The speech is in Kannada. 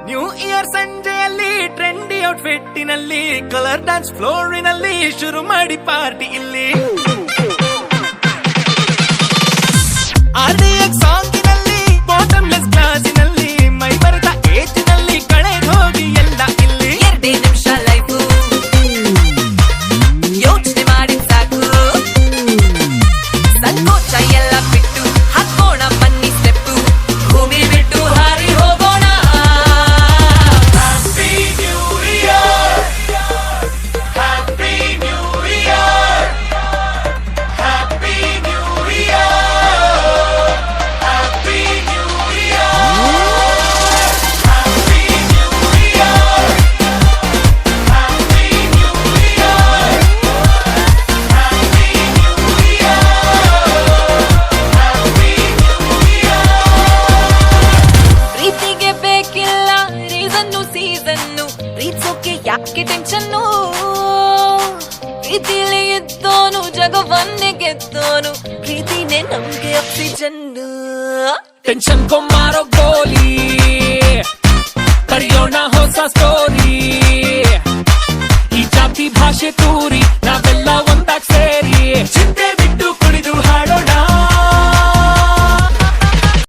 ನ್ಯೂ ಇಯರ್ ಸಂಜೆಯಲ್ಲಿ ಟ್ರೆಂಡಿ ಔಟ್ಫಿಟ್ಟಿನಲ್ಲಿ ಕಲರ್ ಡ್ಯಾನ್ಸ್ ಫ್ಲೋರಿನಲ್ಲಿ ಶುರು ಮಾಡಿ ಪಾರ್ಟಿ ಇಲ್ಲಿ RDX ಸಾಂಗಿನಲ್ಲಿ ಬಾಟಮ್ಲೆಸ್ ಗ್ಲಾಸಿನಲ್ಲಿ ಮೈ ಮರೆತ ಏಜಿನಲ್ಲಿ ಕಳೆದು ಹೋಗಿ ಎಲ್ಲ ಇಲ್ಲಿ 2 ನಿಮಿಷ ಲೈಫು ಯೋಚನೆ ಮಾಡಿ ಸಾಕು ಸಂಕೋಚ ಎಲ್ಲ ಬಿಟ್ಟು ಹಾಕೋಣ ಬನ್ನಿ ಸ್ಟೆಪ್ಪು ಭೂಮಿ ಬಿಟ್ಟು ಹಾರಿ ಹೋಗೋಣ happy new year happy new year happy new year happy new year happy new year happy new year happy new year ಪ್ರೀತಿಗೆ ಬೇಕಿಲ್ಲ ರೀಸನ್ನು ಸೀಸನ್ನು ಪ್ರೀತಿಸೋಕೆ ಯಾಕೆ ಟೆನ್ಷನ್ನು ಪ್ರೀತಿಲಿ ಇದ್ದೋನು ಜಗವನ್ನೇ ಗೆದ್ದೋನು ಪ್ರೀತಿನೇ ನಮ್ಗೆ ಆಕ್ಸಿಜನ್ನು ಟೆನ್ಷನ್ ಮಾರೋ ಗೋಲಿ ಬರೆಯೋಣ ಹೊಸ ಸ್ಟೋರಿ ಈ ಜಾತಿ ಭಾಷೆ ತೂರಿ